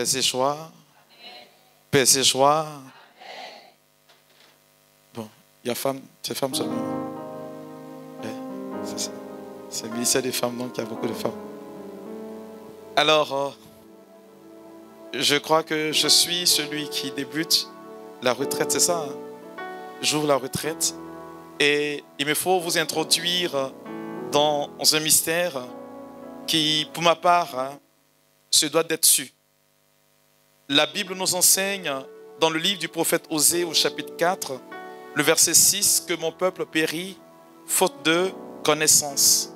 ses choix. Paix ses choix. Bon, il y a femmes, c'est femmes seulement. C'est ça. C'est le ministère des femmes, donc il y a beaucoup de femmes. Alors, je crois que je suis celui qui débute la retraite, c'est ça, hein? J'ouvre la retraite et il me faut vous introduire dans un mystère qui, pour ma part, hein, se doit d'être su. La Bible nous enseigne dans le livre du prophète Osée au chapitre 4, le verset 6, que mon peuple périt faute de connaissance.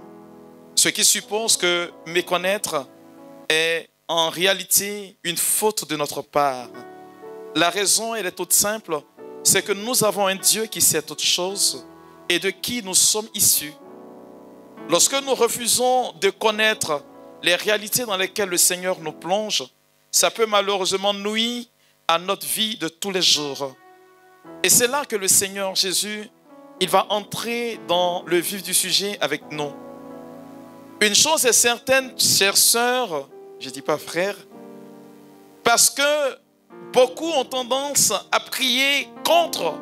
Ce qui suppose que méconnaître est en réalité une faute de notre part. La raison, elle est toute simple, c'est que nous avons un Dieu qui sait toutes choses et de qui nous sommes issus. Lorsque nous refusons de connaître les réalités dans lesquelles le Seigneur nous plonge, ça peut malheureusement nuire à notre vie de tous les jours. Et c'est là que le Seigneur Jésus, il va entrer dans le vif du sujet avec nous. Une chose est certaine, chères sœurs, je ne dis pas frères, parce que beaucoup ont tendance à prier contre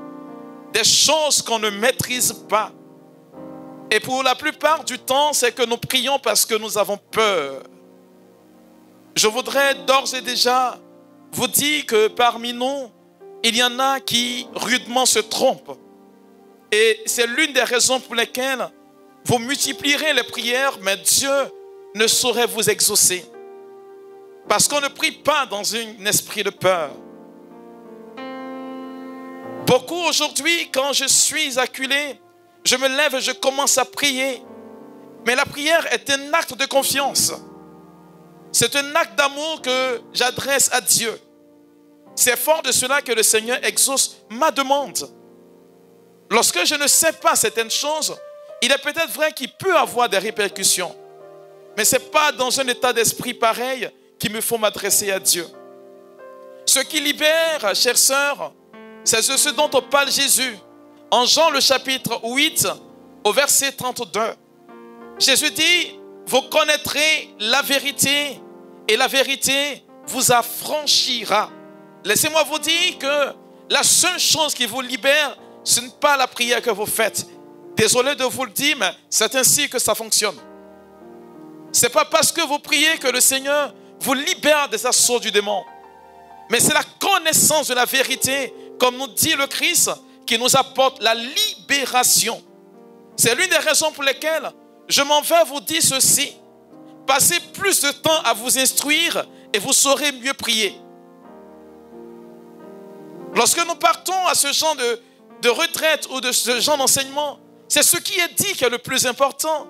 des choses qu'on ne maîtrise pas. Et pour la plupart du temps, c'est que nous prions parce que nous avons peur. Je voudrais d'ores et déjà vous dire que parmi nous, il y en a qui rudement se trompent. Et c'est l'une des raisons pour lesquelles vous multiplierez les prières, mais Dieu ne saurait vous exaucer. Parce qu'on ne prie pas dans un esprit de peur. Beaucoup aujourd'hui, quand je suis acculé, je me lève et je commence à prier. Mais la prière est un acte de confiance. C'est un acte d'amour que j'adresse à Dieu. C'est fort de cela que le Seigneur exauce ma demande. Lorsque je ne sais pas certaines choses, il est peut-être vrai qu'il peut avoir des répercussions. Mais ce n'est pas dans un état d'esprit pareil qu'il me faut m'adresser à Dieu. Ce qui libère, chères sœurs, c'est ce dont on parle Jésus. En Jean le chapitre 8, au verset 32, Jésus dit, vous connaîtrez la vérité et la vérité vous affranchira. Laissez-moi vous dire que la seule chose qui vous libère, ce n'est pas la prière que vous faites. Désolé de vous le dire, mais c'est ainsi que ça fonctionne. Ce n'est pas parce que vous priez que le Seigneur vous libère des assauts du démon. Mais c'est la connaissance de la vérité, comme nous dit le Christ, qui nous apporte la libération. C'est l'une des raisons pour lesquelles je m'en vais vous dire ceci. Passez plus de temps à vous instruire et vous saurez mieux prier. Lorsque nous partons à ce genre de retraite ou de ce genre d'enseignement, c'est ce qui est dit qui est le plus important.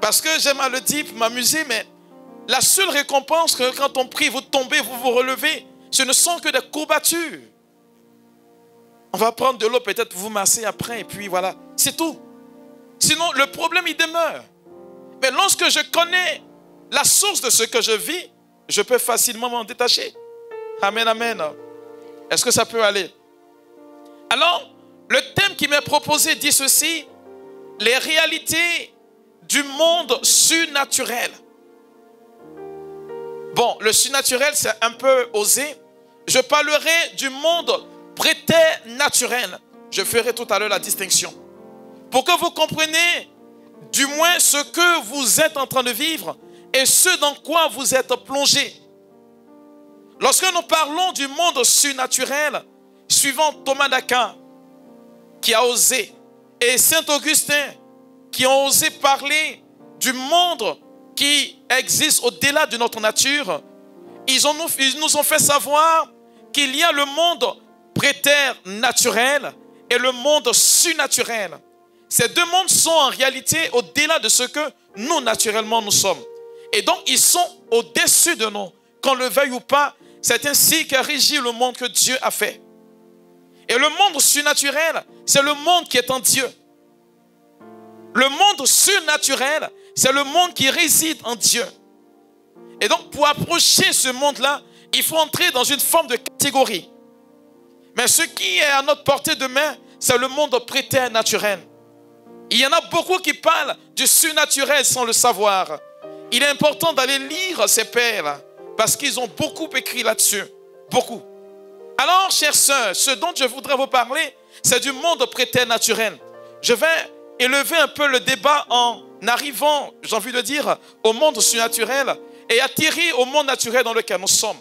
Parce que j'aime à le dire pour m'amuser, mais la seule récompense que quand on prie, vous tombez, vous vous relevez, ce ne sont que des courbatures. On va prendre de l'eau peut-être pour vous masser après et puis voilà, c'est tout. Sinon, le problème, il demeure. Mais lorsque je connais la source de ce que je vis, je peux facilement m'en détacher. Amen, amen. Est-ce que ça peut aller? Alors, le thème qui m'est proposé dit ceci, les réalités du monde surnaturel. Bon, le surnaturel, c'est un peu osé. Je parlerai du monde préternaturel. Je ferai tout à l'heure la distinction. Pour que vous compreniez du moins ce que vous êtes en train de vivre et ce dans quoi vous êtes plongé. Lorsque nous parlons du monde surnaturel, suivant Thomas d'Aquin, qui a osé, et Saint-Augustin, qui ont osé parler du monde qui existe au-delà de notre nature, ils nous ont fait savoir qu'il y a le monde préternaturel et le monde surnaturel. Ces deux mondes sont en réalité au-delà de ce que nous, naturellement, nous sommes. Et donc, ils sont au-dessus de nous. Qu'on le veuille ou pas, c'est ainsi que régit le monde que Dieu a fait. Et le monde surnaturel, c'est le monde qui est en Dieu. Le monde surnaturel, c'est le monde qui réside en Dieu. Et donc, pour approcher ce monde-là, il faut entrer dans une forme de catégorie. Mais ce qui est à notre portée de main, c'est le monde préternaturel. Il y en a beaucoup qui parlent du surnaturel sans le savoir. Il est important d'aller lire ces perles Parce qu'ils ont beaucoup écrit là-dessus. Beaucoup. Alors, chères sœurs, ce dont je voudrais vous parler, c'est du monde préternaturel. Je vais élever un peu le débat en arrivant, j'ai envie de dire, au monde surnaturel et atterrir au monde naturel dans lequel nous sommes.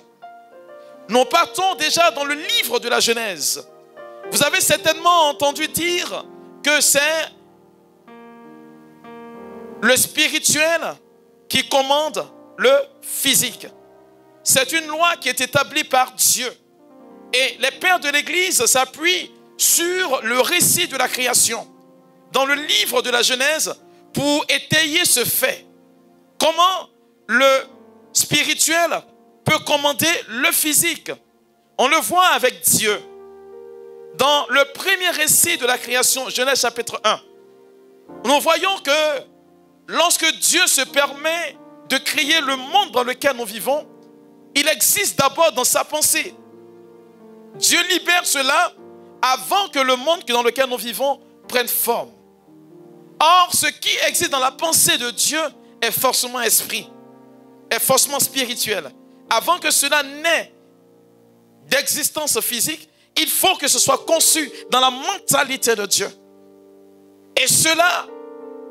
Nous partons déjà dans le livre de la Genèse. Vous avez certainement entendu dire que c'est le spirituel qui commande le physique. C'est une loi qui est établie par Dieu. Et les pères de l'Église s'appuient sur le récit de la création, dans le livre de la Genèse, pour étayer ce fait. Comment le spirituel peut commander le physique? On le voit avec Dieu. Dans le premier récit de la création, Genèse chapitre 1, nous voyons que lorsque Dieu se permet de créer le monde dans lequel nous vivons, il existe d'abord dans sa pensée. Dieu libère cela avant que le monde dans lequel nous vivons prenne forme. Or, ce qui existe dans la pensée de Dieu est forcément esprit, est forcément spirituel. Avant que cela n'ait d'existence physique, il faut que ce soit conçu dans la mentalité de Dieu. Et cela,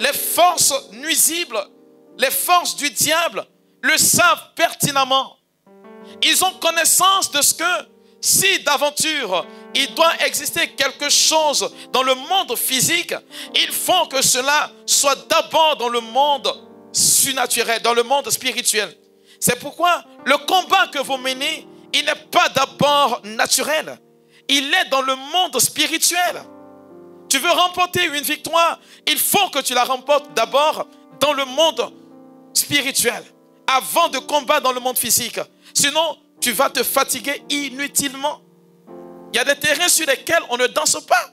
les forces nuisibles, les forces du diable le savent pertinemment. Ils ont connaissance de ce que, si d'aventure il doit exister quelque chose dans le monde physique, il faut que cela soit d'abord dans le monde surnaturel, dans le monde spirituel. C'est pourquoi le combat que vous menez, il n'est pas d'abord naturel. Il est dans le monde spirituel. Tu veux remporter une victoire, il faut que tu la remportes d'abord dans le monde spirituel, avant de combattre dans le monde physique. Sinon, tu vas te fatiguer inutilement. Il y a des terrains sur lesquels on ne danse pas.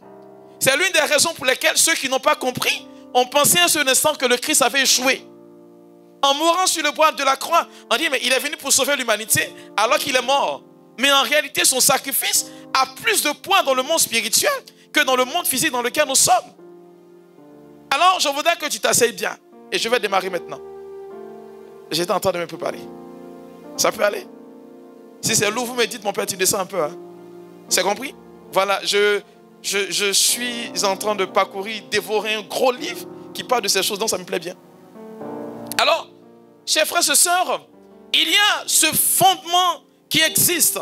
C'est l'une des raisons pour lesquelles ceux qui n'ont pas compris ont pensé à ce instant que le Christ avait échoué. En mourant sur le bois de la croix, on dit mais il est venu pour sauver l'humanité alors qu'il est mort. Mais en réalité, son sacrifice a plus de poids dans le monde spirituel que dans le monde physique dans lequel nous sommes. Alors, je voudrais que tu t'asseyes bien. Et je vais démarrer maintenant. J'étais en train de me préparer. Ça peut aller? Si c'est lourd, vous me dites, mon père, tu descends un peu. Hein? C'est compris? Voilà, je suis en train de parcourir, dévorer un gros livre qui parle de ces choses, donc ça me plaît bien. Alors, chers frères et sœurs, il y a ce fondement qui existe.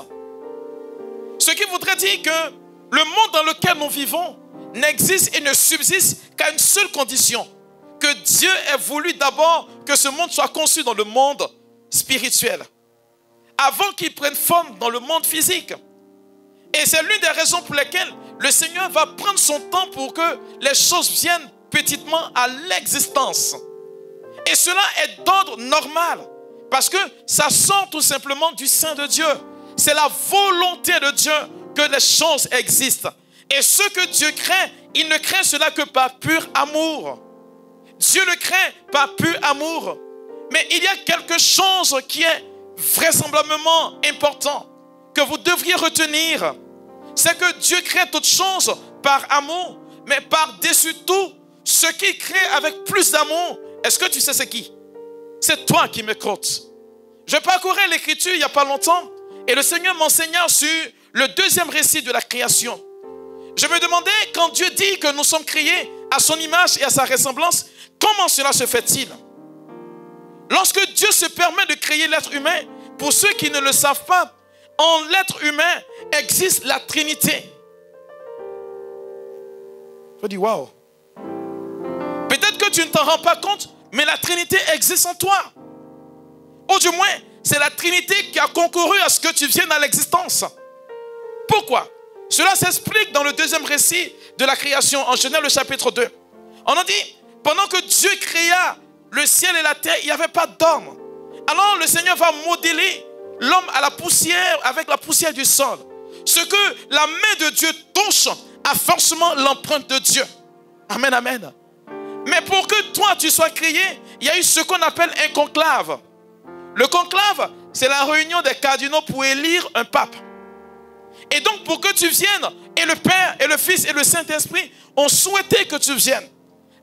Ce qui voudrait dire que le monde dans lequel nous vivons n'existe et ne subsiste qu'à une seule condition. Que Dieu ait voulu d'abord que ce monde soit conçu dans le monde spirituel. Avant qu'il prenne forme dans le monde physique. Et c'est l'une des raisons pour lesquelles le Seigneur va prendre son temps pour que les choses viennent petitement à l'existence. Et cela est d'ordre normal. Parce que ça sort tout simplement du sein de Dieu. C'est la volonté de Dieu que les choses existent. Et ce que Dieu craint, il ne craint cela que par pur amour. Dieu le craint par pur amour. Mais il y a quelque chose qui est vraisemblablement important, que vous devriez retenir. C'est que Dieu craint toutes choses par amour, mais par-dessus tout, ce qui crée avec plus d'amour, est-ce que tu sais c'est qui? C'est toi qui me comptes. Je parcourais l'écriture il n'y a pas longtemps et le Seigneur m'enseignait sur le deuxième récit de la création. Je me demandais, quand Dieu dit que nous sommes créés à son image et à sa ressemblance, comment cela se fait-il? Lorsque Dieu se permet de créer l'être humain, pour ceux qui ne le savent pas, en l'être humain existe la Trinité. Je dis waouh. Peut-être que tu ne t'en rends pas compte, mais la Trinité existe en toi. Ou du moins, c'est la Trinité qui a concouru à ce que tu viennes à l'existence. Pourquoi? Cela s'explique dans le deuxième récit de la création, en Genèse le chapitre 2. On a dit, pendant que Dieu créa le ciel et la terre, il n'y avait pas d'homme. Alors le Seigneur va modeler l'homme à la poussière, avec la poussière du sol. Ce que la main de Dieu touche a forcément l'empreinte de Dieu. Amen, amen. Mais pour que toi tu sois créé, il y a eu ce qu'on appelle un conclave. Le conclave, c'est la réunion des cardinaux pour élire un pape. Et donc pour que tu viennes, et le Père, et le Fils, et le Saint-Esprit ont souhaité que tu viennes.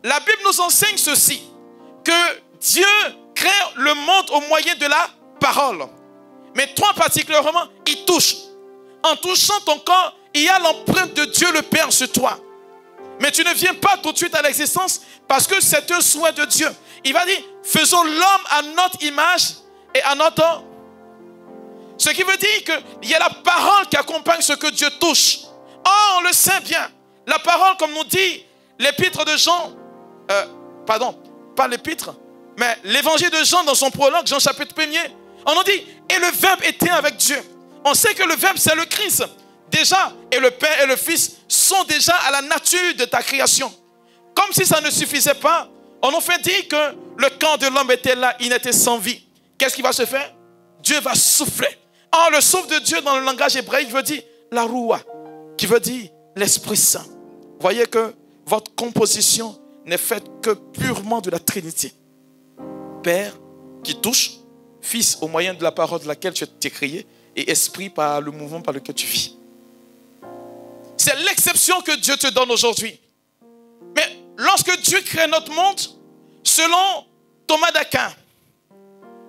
La Bible nous enseigne ceci, que Dieu crée le monde au moyen de la parole. Mais toi particulièrement, il touche. En touchant ton corps, il y a l'empreinte de Dieu le Père sur toi. Mais tu ne viens pas tout de suite à l'existence parce que c'est un souhait de Dieu. Il va dire, faisons l'homme à notre image et à notre... Ce qui veut dire qu'il y a la parole qui accompagne ce que Dieu touche. Oh, on le sait bien. La parole, comme nous dit l'épître de Jean, pas l'épître, mais l'évangile de Jean dans son prologue, Jean chapitre 1er, on nous dit, et le Verbe était avec Dieu. On sait que le Verbe, c'est le Christ. Déjà, et le Père et le Fils sont déjà à la nature de ta création. Comme si ça ne suffisait pas, on nous fait dire que le corps de l'homme était là, il était sans vie. Qu'est-ce qui va se faire? Dieu va souffler. Oh, le souffle de Dieu dans le langage hébraïque veut dire la roua, qui veut dire l'Esprit Saint. Voyez que votre composition n'est faite que purement de la Trinité. Père qui touche, Fils au moyen de la parole de laquelle tu es créé, et Esprit par le mouvement par lequel tu vis. C'est l'exception que Dieu te donne aujourd'hui. Mais lorsque Dieu crée notre monde, selon Thomas d'Aquin,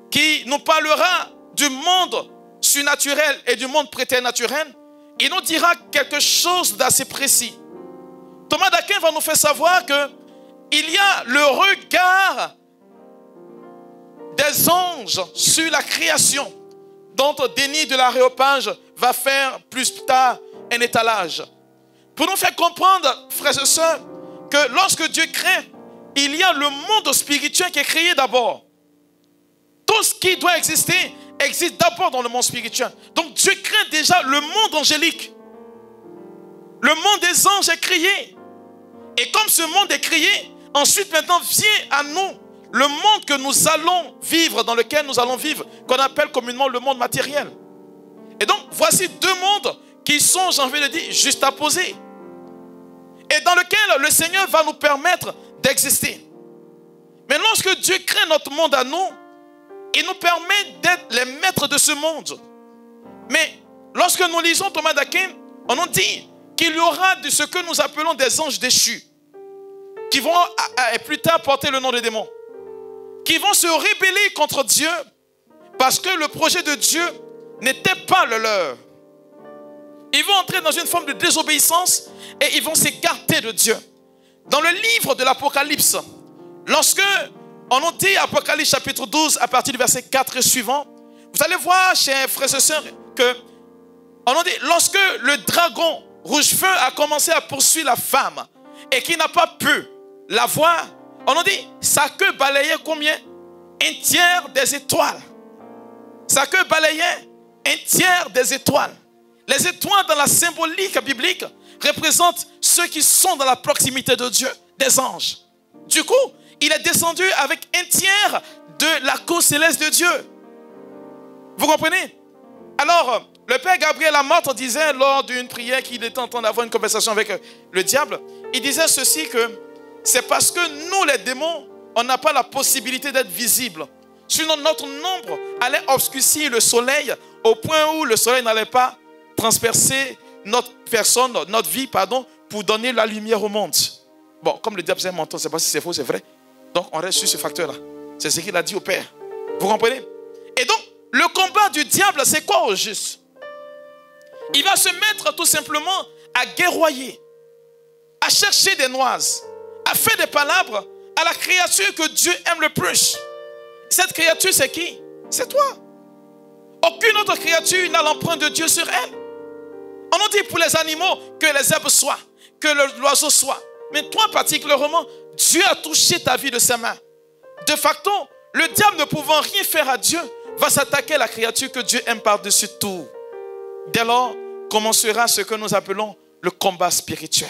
qui nous parlera du monde surnaturel et du monde préternaturel, il nous dira quelque chose d'assez précis. Thomas d'Aquin va nous faire savoir qu'il y a le regard des anges sur la création, dont Denis de l'Aréopage va faire plus tard un étalage. Pour nous faire comprendre, frères et sœurs, que lorsque Dieu crée, il y a le monde spirituel qui est créé d'abord. Tout ce qui doit exister existe d'abord dans le monde spirituel. Donc Dieu crée déjà le monde angélique. Le monde des anges est créé. Et comme ce monde est créé, ensuite maintenant vient à nous le monde que nous allons vivre, dans lequel nous allons vivre, qu'on appelle communément le monde matériel. Et donc voici deux mondes qui sont, j'ai envie de dire, juxtaposés. Et dans lequel le Seigneur va nous permettre d'exister. Mais lorsque Dieu crée notre monde à nous, il nous permet d'être les maîtres de ce monde. Mais lorsque nous lisons Thomas d'Aquin, on nous dit qu'il y aura de ce que nous appelons des anges déchus, qui vont plus tard porter le nom de démons, qui vont se rébeller contre Dieu parce que le projet de Dieu n'était pas le leur. Ils vont entrer dans une forme de désobéissance et ils vont s'écarter de Dieu. Dans le livre de l'Apocalypse, lorsque on nous dit, Apocalypse chapitre 12, à partir du verset 4 et suivant, vous allez voir, chers frères et sœurs, que on nous dit, lorsque le dragon rouge-feu a commencé à poursuivre la femme et qu'il n'a pas pu la voir, on nous dit, sa queue balayait combien? Un tiers des étoiles. Sa queue balayait un tiers des étoiles. Les étoiles dans la symbolique biblique représentent ceux qui sont dans la proximité de Dieu, des anges. Du coup, il est descendu avec un tiers de la cour céleste de Dieu. Vous comprenez? Alors, le Père Gabriel Amorth disait lors d'une prière qu'il était en train d'avoir une conversation avec le diable, il disait ceci que c'est parce que nous les démons, on n'a pas la possibilité d'être visibles. Sinon notre nombre allait obscurcir le soleil au point où le soleil n'allait pas transpercer notre personne, notre vie, pour donner la lumière au monde. Bon, comme le diable c'est un menton, je ne sais pas si c'est faux, c'est vrai. Donc on reste sur ce facteur-là. C'est ce qu'il a dit au Père. Vous comprenez? Et donc, le combat du diable, c'est quoi au juste? Il va se mettre tout simplement à guerroyer, à chercher des noises, à faire des palabres à la créature que Dieu aime le plus. Cette créature, c'est qui? C'est toi. Aucune autre créature n'a l'empreinte de Dieu sur elle. On nous dit pour les animaux que les herbes soient, que l'oiseau soit. Mais toi particulièrement, Dieu a touché ta vie de ses mains. De facto, le diable ne pouvant rien faire à Dieu, va s'attaquer à la créature que Dieu aime par-dessus tout. Dès lors, commencera ce que nous appelons le combat spirituel.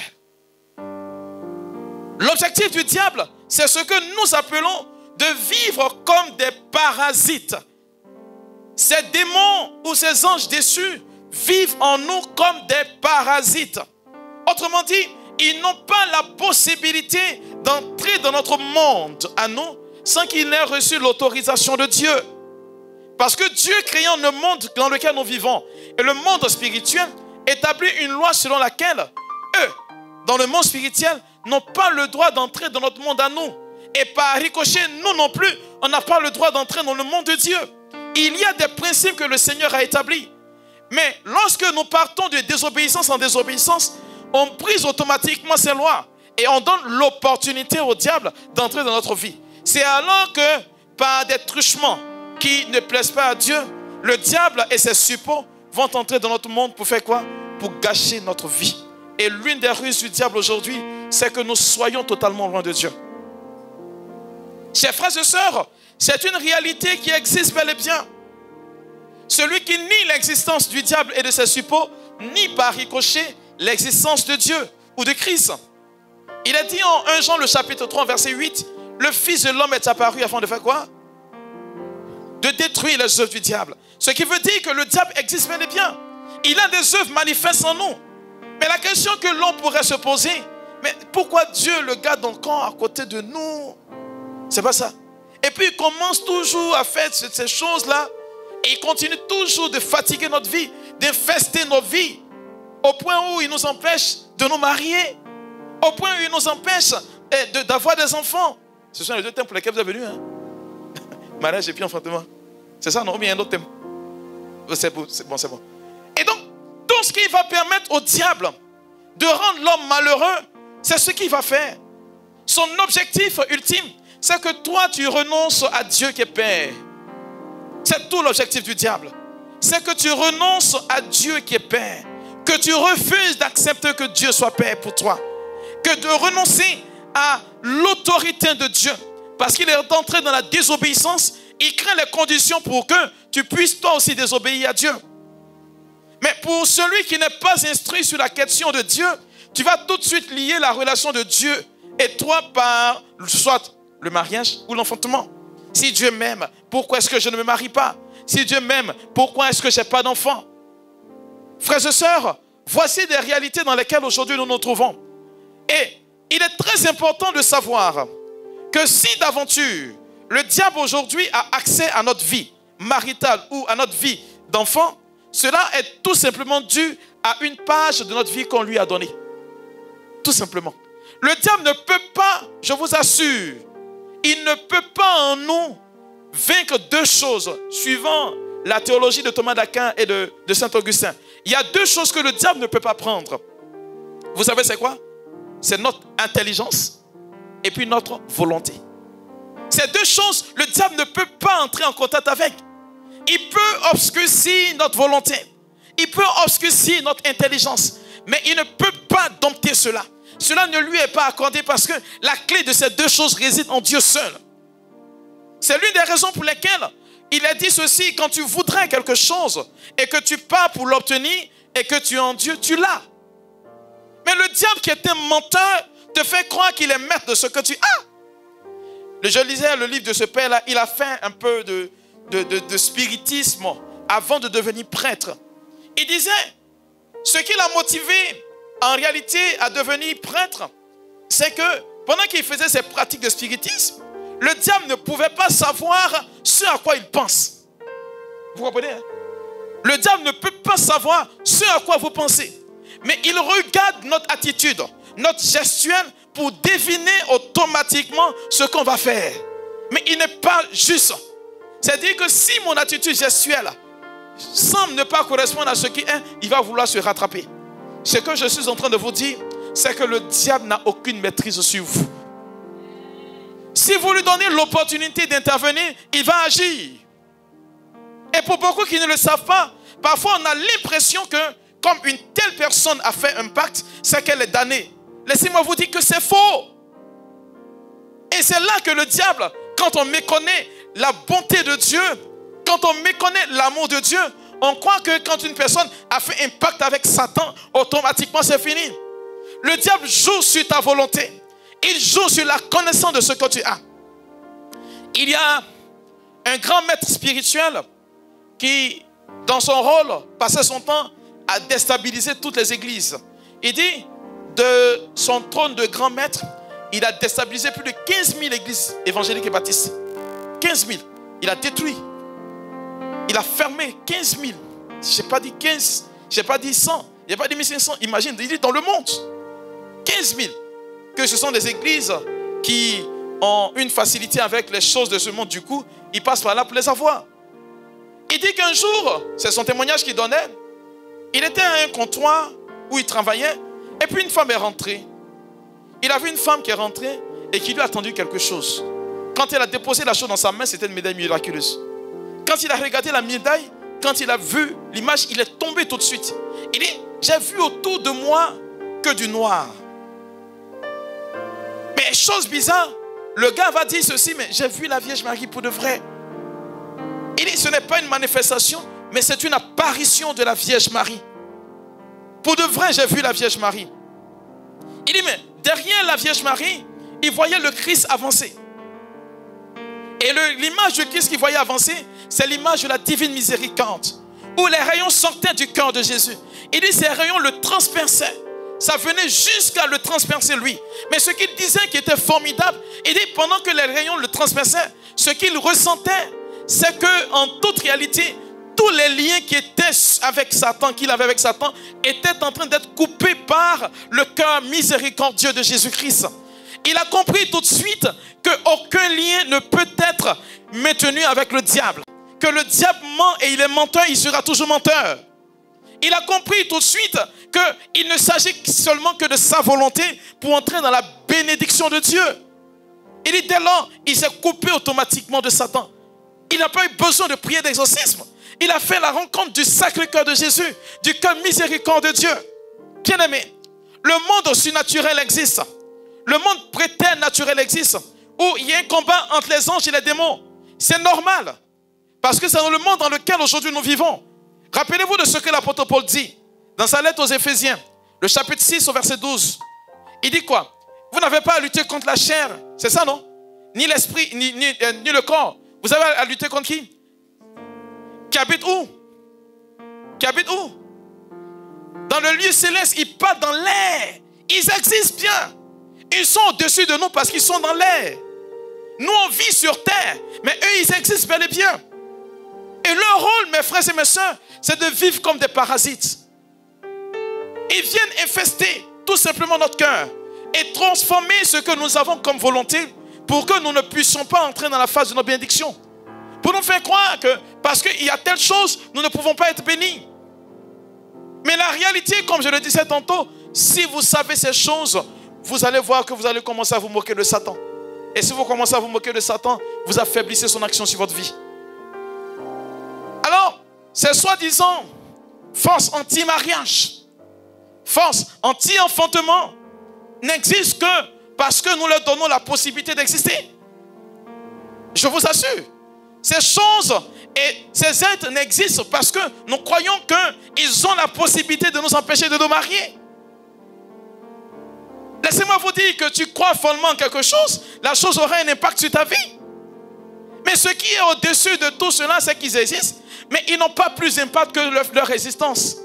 L'objectif du diable, c'est ce que nous appelons de vivre comme des parasites. Ces démons ou ces anges déçus vivent en nous comme des parasites. Autrement dit, ils n'ont pas la possibilité d'entrer dans notre monde à nous sans qu'ils n'aient reçu l'autorisation de Dieu. Parce que Dieu créant le monde dans lequel nous vivons et le monde spirituel établit une loi selon laquelle eux, dans le monde spirituel, n'ont pas le droit d'entrer dans notre monde à nous. Et par ricochet, nous non plus, on n'a pas le droit d'entrer dans le monde de Dieu. il y a des principes que le Seigneur a établis. Mais lorsque nous partons de désobéissance en désobéissance, on brise automatiquement ces lois. Et on donne l'opportunité au diable d'entrer dans notre vie. C'est alors que, par des truchements qui ne plaisent pas à Dieu, le diable et ses suppôts vont entrer dans notre monde pour faire quoi? Pour gâcher notre vie. Et l'une des ruses du diable aujourd'hui, c'est que nous soyons totalement loin de Dieu. Chers frères et sœurs, c'est une réalité qui existe bel et bien. Celui qui nie l'existence du diable et de ses suppôts, nie par ricochet l'existence de Dieu ou de Christ. Il a dit en 1 Jean le chapitre 3 verset 8, le Fils de l'homme est apparu afin de faire quoi? De détruire les œuvres du diable. Ce qui veut dire que le diable existe bel et bien. Il a des œuvres manifestes en nous. Mais la question que l'on pourrait se poser, mais pourquoi Dieu le garde encore à côté de nous? C'est pas ça. Et puis il commence toujours à faire ces choses-là. Et il continue toujours de fatiguer notre vie, d'infester nos vies. Au point où il nous empêche de nous marier. Au point où il nous empêche d'avoir des enfants. Ce sont les deux thèmes pour lesquels vous êtes venus. Hein? Mariage et puis enfantement. C'est ça, non? Mais il y a un autre thème. C'est bon, c'est bon. Et donc, tout ce qui va permettre au diable de rendre l'homme malheureux, c'est ce qu'il va faire. Son objectif ultime, c'est que toi, tu renonces à Dieu qui est Père. C'est tout l'objectif du diable. C'est que tu renonces à Dieu qui est Père. Que tu refuses d'accepter que Dieu soit Père pour toi. Que de renoncer à l'autorité de Dieu. Parce qu'il est entré dans la désobéissance, il crée les conditions pour que tu puisses toi aussi désobéir à Dieu. Mais pour celui qui n'est pas instruit sur la question de Dieu, tu vas tout de suite lier la relation de Dieu et toi par soit le mariage ou l'enfantement. Si Dieu m'aime, pourquoi est-ce que je ne me marie pas? Si Dieu m'aime, pourquoi est-ce que je n'ai pas d'enfant? Frères et sœurs, voici des réalités dans lesquelles aujourd'hui nous nous trouvons. Et il est très important de savoir que si d'aventure le diable aujourd'hui a accès à notre vie maritale ou à notre vie d'enfant, cela est tout simplement dû à une page de notre vie qu'on lui a donnée. Tout simplement. Le diable ne peut pas, je vous assure, il ne peut pas en nous vaincre deux choses, suivant la théologie de Thomas d'Aquin et de Saint Augustin. Il y a deux choses que le diable ne peut pas prendre. Vous savez c'est quoi? C'est notre intelligence et puis notre volonté. Ces deux choses, le diable ne peut pas entrer en contact avec. Il peut obscurcir notre volonté. Il peut obscurcir notre intelligence. Mais il ne peut pas dompter cela. Cela ne lui est pas accordé parce que la clé de ces deux choses réside en Dieu seul. C'est l'une des raisons pour lesquelles il a dit ceci: quand tu voudrais quelque chose et que tu pars pour l'obtenir et que tu es en Dieu, tu l'as. Mais le diable qui est un menteur te fait croire qu'il est maître de ce que tu as. Je lisais le livre de ce père-là, il a fait un peu de spiritisme avant de devenir prêtre. Il disait, ce qui l'a motivé en réalité à devenir prêtre, c'est que pendant qu'il faisait ses pratiques de spiritisme, le diable ne pouvait pas savoir ce à quoi il pense. Vous comprenez, hein? Le diable ne peut pas savoir ce à quoi vous pensez. Mais il regarde notre attitude, notre gestuelle, pour deviner automatiquement ce qu'on va faire. Mais il n'est pas juste. C'est-à-dire que si mon attitude gestuelle semble ne pas correspondre à ce qui est, il va vouloir se rattraper. Ce que je suis en train de vous dire, c'est que le diable n'a aucune maîtrise sur vous. Si vous lui donnez l'opportunité d'intervenir, il va agir. Et pour beaucoup qui ne le savent pas, parfois on a l'impression que comme une telle personne a fait un pacte, c'est qu'elle est damnée. Laissez-moi vous dire que c'est faux. Et c'est là que le diable, quand on méconnaît la bonté de Dieu, quand on méconnaît l'amour de Dieu, on croit que quand une personne a fait un pacte avec Satan, automatiquement c'est fini. Le diable joue sur ta volonté. Il joue sur la connaissance de ce que tu as. Il y a un grand maître spirituel qui, dans son rôle, passait son temps à déstabiliser toutes les églises. Il dit, de son trône de grand maître, il a déstabilisé plus de 15 000 églises évangéliques et baptistes. 15 000. Il a détruit. Il a fermé 15 000. Je n'ai pas dit 15, je n'ai pas dit 100, je n'ai pas dit 1500. Imagine, il dit dans le monde. 15 000. Que ce sont des églises qui ont une facilité avec les choses de ce monde. Du coup, ils passent par là pour les avoir. Il dit qu'un jour, c'est son témoignage qu'il donnait, il était à un comptoir où il travaillait, et puis une femme est rentrée. Il a vu une femme qui est rentrée et qui lui a tendu quelque chose. Quand elle a déposé la chose dans sa main, c'était une médaille miraculeuse. Quand il a regardé la médaille, quand il a vu l'image, il est tombé tout de suite. Il dit, j'ai vu autour de moi que du noir. Mais chose bizarre, le gars va dire ceci, mais j'ai vu la Vierge Marie pour de vrai. Il dit, ce n'est pas une manifestation, mais c'est une apparition de la Vierge Marie. Pour de vrai, j'ai vu la Vierge Marie. Il dit, mais derrière la Vierge Marie, il voyait le Christ avancer. Et l'image du Christ qu'il voyait avancer, c'est l'image de la divine miséricorde, où les rayons sortaient du cœur de Jésus. Il dit, ces rayons le transperçaient. Ça venait jusqu'à le transpercer lui. Mais ce qu'il disait qui était formidable, il dit, pendant que les rayons le transperçaient, ce qu'il ressentait, c'est qu'en toute réalité, tous les liens qui étaient avec Satan, qu'il avait avec Satan, étaient en train d'être coupés par le cœur miséricordieux de Jésus-Christ. Il a compris tout de suite qu'aucun lien ne peut être maintenu avec le diable. Que le diable ment et il est menteur, il sera toujours menteur. Il a compris tout de suite qu'il ne s'agit seulement que de sa volonté pour entrer dans la bénédiction de Dieu. Il dit dès lors, il s'est coupé automatiquement de Satan. Il n'a pas eu besoin de prier d'exorcisme. Il a fait la rencontre du Sacré-Cœur de Jésus, du cœur miséricorde de Dieu. Bien-aimé, le monde surnaturel existe. Le monde préternaturel existe. Où il y a un combat entre les anges et les démons. C'est normal. Parce que c'est dans le monde dans lequel aujourd'hui nous vivons. Rappelez-vous de ce que l'apôtre Paul dit dans sa lettre aux Éphésiens, le chapitre 6 au verset 12. Il dit quoi? Vous n'avez pas à lutter contre la chair. C'est ça, non? Ni l'esprit, ni le corps. Vous avez à lutter contre qui? Qui habite où? Qui habite où? Dans le lieu céleste, ils partent dans l'air. Ils existent bien. Ils sont au-dessus de nous parce qu'ils sont dans l'air. Nous, on vit sur terre. Mais eux, ils existent bel et bien. Et leur rôle, mes frères et mes sœurs, c'est de vivre comme des parasites. Ils viennent infester tout simplement notre cœur et transformer ce que nous avons comme volonté pour que nous ne puissions pas entrer dans la phase de notre bénédiction. Pour nous faire croire que parce qu'il y a telle chose, nous ne pouvons pas être bénis. Mais la réalité, comme je le disais tantôt, si vous savez ces choses, vous allez voir que vous allez commencer à vous moquer de Satan. Et si vous commencez à vous moquer de Satan, vous affaiblissez son action sur votre vie. Alors, ces soi-disant forces anti-mariage, forces anti-enfantement, n'existent que parce que nous leur donnons la possibilité d'exister. Je vous assure. Ces choses et ces êtres n'existent parce que nous croyons qu'ils ont la possibilité de nous empêcher de nous marier. Laissez-moi vous dire que tu crois follement en quelque chose, la chose aura un impact sur ta vie. Mais ce qui est au-dessus de tout cela, c'est qu'ils existent, mais ils n'ont pas plus d'impact que leur existence.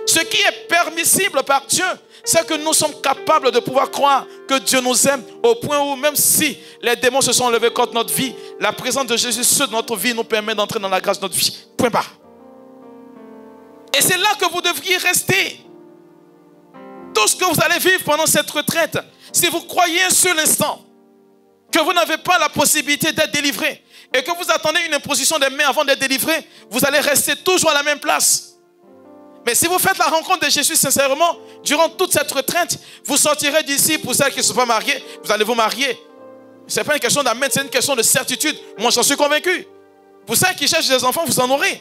Ce qui est permissible par Dieu, c'est que nous sommes capables de pouvoir croire que Dieu nous aime au point où même si les démons se sont levés contre notre vie, la présence de Jésus sur notre vie nous permet d'entrer dans la grâce de notre vie. Point barre. Et c'est là que vous devriez rester. Tout ce que vous allez vivre pendant cette retraite, si vous croyez un seul instant que vous n'avez pas la possibilité d'être délivré et que vous attendez une imposition des mains avant d'être délivré, vous allez rester toujours à la même place. Mais si vous faites la rencontre de Jésus sincèrement, durant toute cette retraite, vous sortirez d'ici. Pour celles qui ne sont pas mariées, vous allez vous marier. Ce n'est pas une question d'amen, c'est une question de certitude. Moi, j'en suis convaincu. Pour celles qui cherchent des enfants, vous en aurez.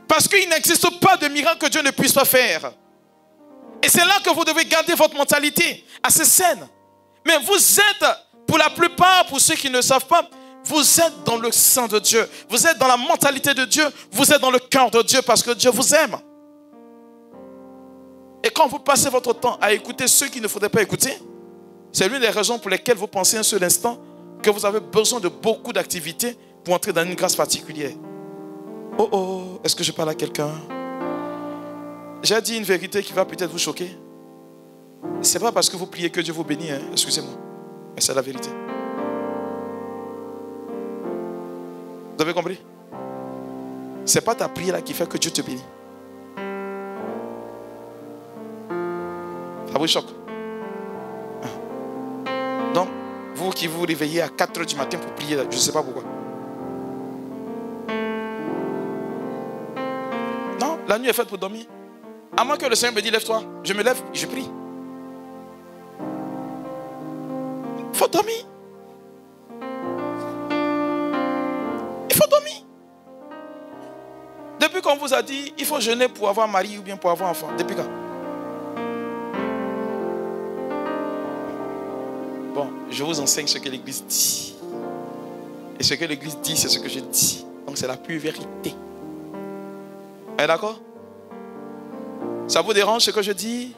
Parce qu'il n'existe pas de miracle que Dieu ne puisse pas faire. Et c'est là que vous devez garder votre mentalité assez saine. Mais vous êtes, pour la plupart, pour ceux qui ne savent pas, vous êtes dans le sang de Dieu. Vous êtes dans la mentalité de Dieu. Vous êtes dans le cœur de Dieu parce que Dieu vous aime. Et quand vous passez votre temps à écouter ceux qui ne faudrait pas écouter, c'est l'une des raisons pour lesquelles vous pensez un seul instant que vous avez besoin de beaucoup d'activités pour entrer dans une grâce particulière. Oh oh, est-ce que je parle à quelqu'un? J'ai dit une vérité qui va peut-être vous choquer. Ce n'est pas parce que vous priez que Dieu vous bénit, hein? Excusez-moi. Mais c'est la vérité. Vous avez compris? Ce n'est pas ta prière là qui fait que Dieu te bénit. Ça vous choque? Donc, vous qui vous réveillez à 4 h du matin pour prier, je ne sais pas pourquoi. La nuit est faite pour dormir. À moins que le Seigneur me dise, lève-toi. Je me lève, je prie. Il faut dormir. Il faut dormir. Depuis qu'on vous a dit, il faut jeûner pour avoir mari ou bien pour avoir enfant. Depuis quand? Bon, je vous enseigne ce que l'Église dit. Et ce que l'Église dit, c'est ce que je dis. Donc c'est la pure vérité. Est d'accord? Ça vous dérange ce que je dis?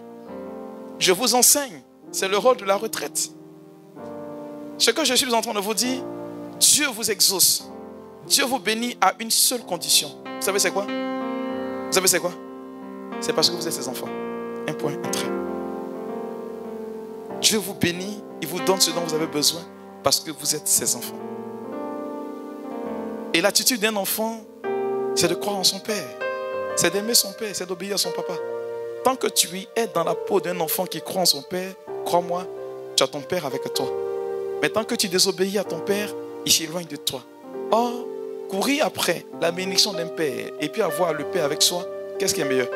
Je vous enseigne. C'est le rôle de la retraite. Ce que je suis en train de vous dire, Dieu vous exauce. Dieu vous bénit à une seule condition. Vous savez c'est quoi? Vous savez c'est quoi? C'est parce que vous êtes ses enfants. Un point, un trait. Dieu vous bénit, il vous donne ce dont vous avez besoin parce que vous êtes ses enfants. Et l'attitude d'un enfant, c'est de croire en son père. C'est d'aimer son père, c'est d'obéir à son papa. Tant que tu es dans la peau d'un enfant qui croit en son père, crois-moi, tu as ton père avec toi. Mais tant que tu désobéis à ton père, il s'éloigne de toi. Or, courir après la bénédiction d'un père et puis avoir le père avec soi, qu'est-ce qui est meilleur?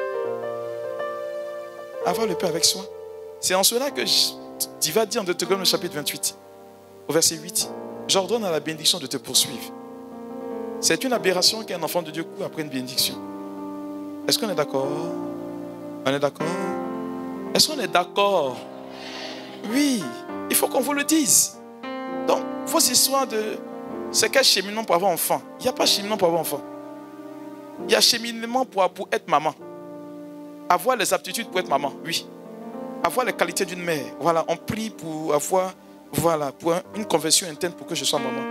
Avoir le père avec soi. C'est en cela que tu vas dire en Deutéronome chapitre 28, au verset 8, j'ordonne à la bénédiction de te poursuivre. C'est une aberration qu'un enfant de Dieu court après une bénédiction. Est-ce qu'on est d'accord? On est d'accord? Est-ce qu'on est d'accord? Oui, il faut qu'on vous le dise. Donc, vos histoires de c'est quel cheminement pour avoir enfant? Il n'y a pas cheminement pour avoir enfant. Il y a cheminement pour être maman. Avoir les aptitudes pour être maman, oui. Avoir les qualités d'une mère. Voilà, on prie pour avoir, voilà, pour une conversion interne pour que je sois maman.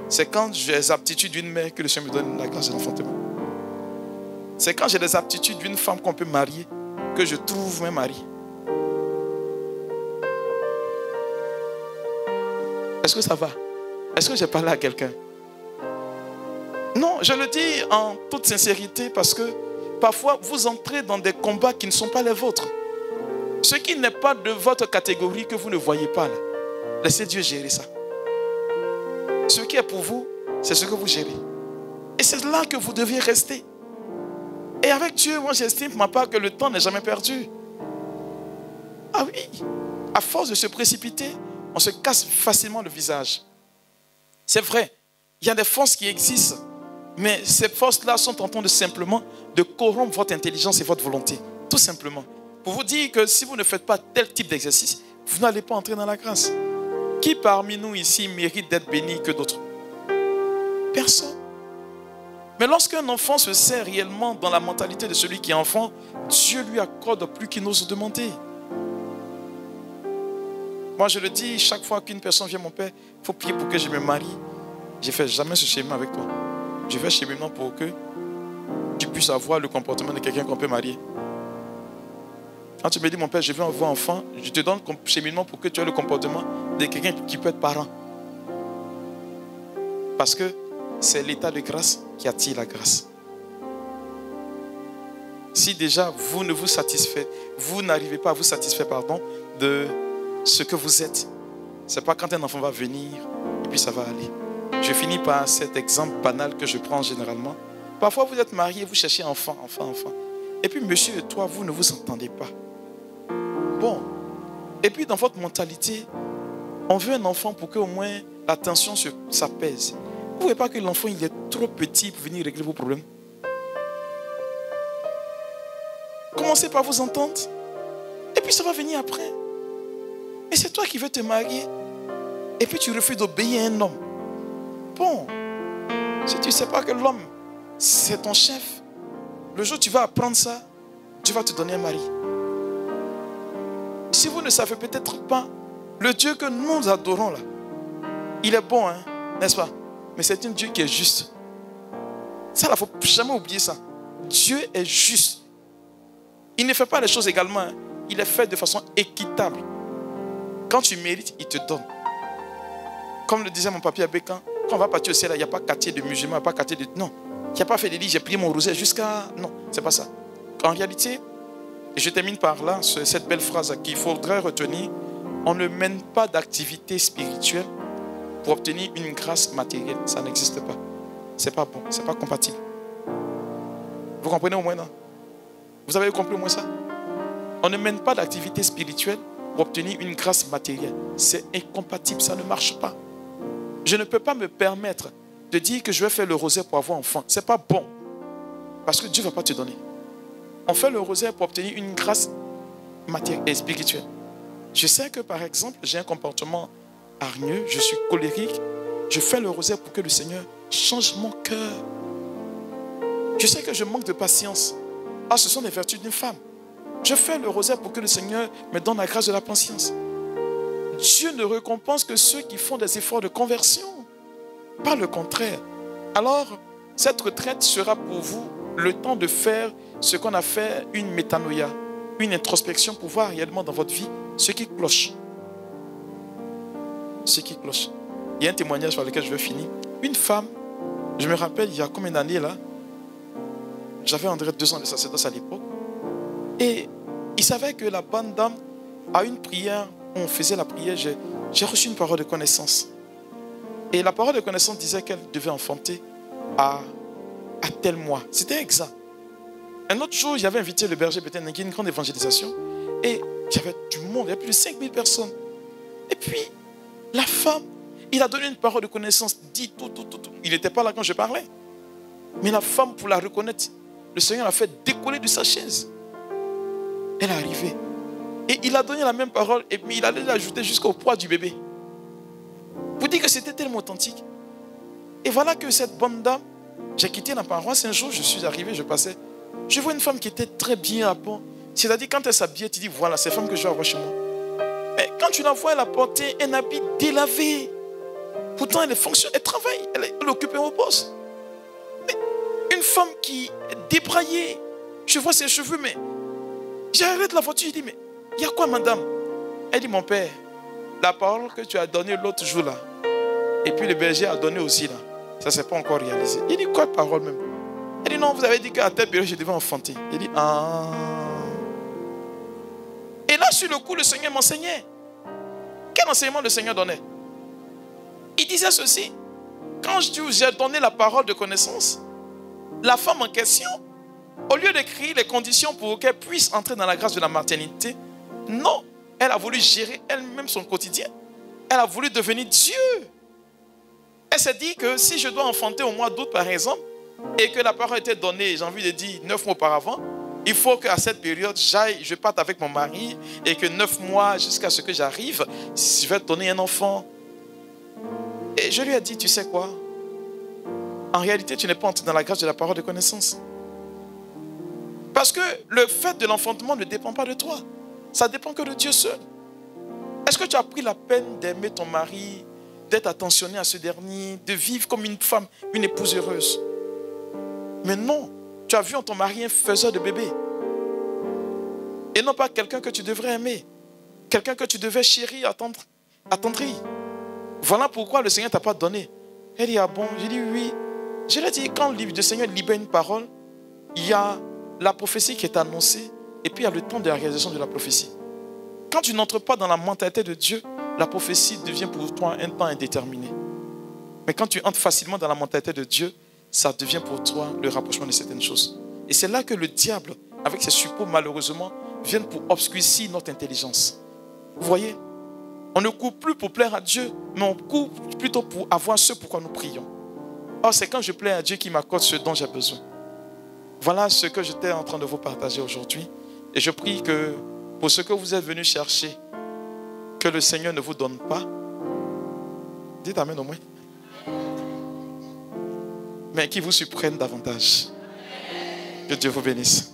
C'est quand j'ai les aptitudes d'une mère que le Seigneur me donne la grâce de l'enfantement. C'est quand j'ai les aptitudes d'une femme qu'on peut marier que je trouve mon mari. Est-ce que ça va? Est-ce que j'ai parlé à quelqu'un? Non, je le dis en toute sincérité parce que parfois vous entrez dans des combats qui ne sont pas les vôtres. Ce qui n'est pas de votre catégorie que vous ne voyez pas là. Laissez Dieu gérer ça. Ce qui est pour vous, c'est ce que vous gérez. Et c'est là que vous deviez rester. Et avec Dieu, moi j'estime pour ma part que le temps n'est jamais perdu. Ah oui, à force de se précipiter, on se casse facilement le visage. C'est vrai, il y a des forces qui existent, mais ces forces-là sont en train de simplement de corrompre votre intelligence et votre volonté. Tout simplement. Pour vous dire que si vous ne faites pas tel type d'exercice, vous n'allez pas entrer dans la grâce. Qui parmi nous ici mérite d'être béni que d'autres? Personne. Mais lorsqu'un enfant se sert réellement dans la mentalité de celui qui est enfant, Dieu lui accorde plus qu'il n'ose demander. Moi je le dis, chaque fois qu'une personne vient, mon père, il faut prier pour que je me marie. Je ne fais jamais ce chemin avec toi. Je fais ce cheminement pour que tu puisses avoir le comportement de quelqu'un qu'on peut marier. Quand tu me dis, mon père, je veux avoir un enfant, je te donne le cheminement pour que tu aies le comportement de quelqu'un qui peut être parent. Parce que c'est l'état de grâce qui attire la grâce. Si déjà vous ne vous satisfaites, vous n'arrivez pas à vous satisfaire, de ce que vous êtes, c'est pas quand un enfant va venir et puis ça va aller. Je finis par cet exemple banal que je prends généralement. Parfois vous êtes marié, vous cherchez enfant. Et puis monsieur et toi, vous ne vous entendez pas. Bon. Et puis dans votre mentalité, on veut un enfant pour qu'au moins la tension s'apaise. Vous ne voyez pas que l'enfant il est trop petit pour venir régler vos problèmes? Commencez par vous entendre. Et puis ça va venir après. Mais c'est toi qui veux te marier. Et puis tu refuses d'obéir à un homme. Bon. Si tu ne sais pas que l'homme, c'est ton chef, le jour où tu vas apprendre ça, Dieu va te donner un mari. Si vous ne savez peut-être pas, le Dieu que nous adorons là, il est bon, hein, n'est-ce pas? Mais c'est un Dieu qui est juste. Ça, il ne faut jamais oublier ça. Dieu est juste. Il ne fait pas les choses également. Hein. Il est fait de façon équitable. Quand tu mérites, il te donne. Comme le disait mon papi Abbé, quand on va partir au ciel, il n'y a pas quartier de musulmans, il n'y a pas quartier de... Non. Il n'y a pas fait de lit, j'ai prié mon rosaire jusqu'à... Non, c'est pas ça. En réalité, et je termine par là, cette belle phrase qu'il faudrait retenir, on ne mène pas d'activité spirituelle pour obtenir une grâce matérielle. Ça n'existe pas. C'est pas bon, c'est pas compatible. Vous comprenez au moins, non? Vous avez compris au moins ça? On ne mène pas d'activité spirituelle pour obtenir une grâce matérielle. C'est incompatible, ça ne marche pas. Je ne peux pas me permettre de dire que je vais faire le rosaire pour avoir enfant. Ce n'est pas bon. Parce que Dieu ne va pas te donner. On fait le rosaire pour obtenir une grâce matérielle et spirituelle. Je sais que par exemple, j'ai un comportement hargneux, je suis colérique. Je fais le rosaire pour que le Seigneur change mon cœur. Je sais que je manque de patience. Ah, ce sont les vertus d'une femme. Je fais le rosaire pour que le Seigneur me donne la grâce de la patience. Dieu ne récompense que ceux qui font des efforts de conversion. Pas le contraire. Alors, cette retraite sera pour vous le temps de faire ce qu'on a fait, une métanoïa, une introspection pour voir réellement dans votre vie ce qui cloche. Ce qui cloche. Il y a un témoignage sur lequel je vais finir. Une femme, je me rappelle, il y a combien d'années là, j'avais en 2 ans de sacerdoce à l'époque, et il savait que la bonne dame, à une prière, on faisait la prière, j'ai reçu une parole de connaissance. Et la parole de connaissance disait qu'elle devait enfanter à tel mois. C'était exact. Un autre jour, j'avais invité le berger Bethel Nengi, une grande évangélisation, et il y avait du monde, il y avait plus de 5000 personnes. Et puis, la femme, il a donné une parole de connaissance, dit tout. Il n'était pas là quand je parlais. Mais la femme, pour la reconnaître, le Seigneur l'a fait décoller de sa chaise. Elle est arrivée. Et il a donné la même parole, et puis il allait l'ajouter jusqu'au poids du bébé. Pour dire que c'était tellement authentique. Et voilà que cette bonne dame, j'ai quitté la paroisse un jour, je suis arrivé, je passais. Je vois une femme qui était très bien à peau. C'est-à-dire, quand elle s'habillait, tu dis, voilà, c'est la femme que je vais avoir chez moi. Mais quand tu la vois, elle a porté un habit délavé. Pourtant, elle fonctionne, elle travaille, elle occupe un poste. Mais une femme qui est débraillée, je vois ses cheveux, mais j'arrête la voiture, je dis, mais il y a quoi, madame? Elle dit, mon père, la parole que tu as donnée l'autre jour là, et puis le berger a donné aussi là, ça ne s'est pas encore réalisé. Il dit, quoi de parole même? Elle dit, non, vous avez dit qu'à telle période, je devais enfanter. Il dit, ah. Et là, sur le coup, le Seigneur m'enseignait. Quel enseignement le Seigneur donnait? Il disait ceci. Quand j'ai donné la parole de connaissance, la femme en question, au lieu de créer les conditions pour qu'elle puisse entrer dans la grâce de la maternité, non, elle a voulu gérer elle-même son quotidien. Elle a voulu devenir Dieu. Elle s'est dit que si je dois enfanter au mois d'août, par exemple, et que la parole était donnée, j'ai envie de dire 9 mois auparavant, il faut qu'à cette période, je parte avec mon mari et que 9 mois jusqu'à ce que j'arrive, je vais te donner un enfant. Et je lui ai dit, tu sais quoi? En réalité, tu n'es pas entré dans la grâce de la parole de connaissance. Parce que le fait de l'enfantement ne dépend pas de toi. Ça dépend que de Dieu seul. Est-ce que tu as pris la peine d'aimer ton mari, d'être attentionné à ce dernier, de vivre comme une femme, une épouse heureuse? Mais non, tu as vu en ton mari un faiseur de bébé. Et non pas quelqu'un que tu devrais aimer. Quelqu'un que tu devais chérir, attendrir. Voilà pourquoi le Seigneur ne t'a pas donné. Elle dit, ah bon? J'ai dit oui. Je lui ai dit, quand le Seigneur libère une parole, il y a la prophétie qui est annoncée et puis il y a le temps de la réalisation de la prophétie. Quand tu n'entres pas dans la mentalité de Dieu, la prophétie devient pour toi un temps indéterminé. Mais quand tu entres facilement dans la mentalité de Dieu, ça devient pour toi le rapprochement de certaines choses. Et c'est là que le diable, avec ses suppôts malheureusement, vient pour obscurcir notre intelligence. Vous voyez? On ne court plus pour plaire à Dieu, mais on court plutôt pour avoir ce pourquoi nous prions. Or, c'est quand je plais à Dieu qui m'accorde ce dont j'ai besoin. Voilà ce que j'étais en train de vous partager aujourd'hui. Et je prie que pour ce que vous êtes venus chercher, que le Seigneur ne vous donne pas. Dites amen au moins. Mais qu'il vous surprenne davantage. Que Dieu vous bénisse.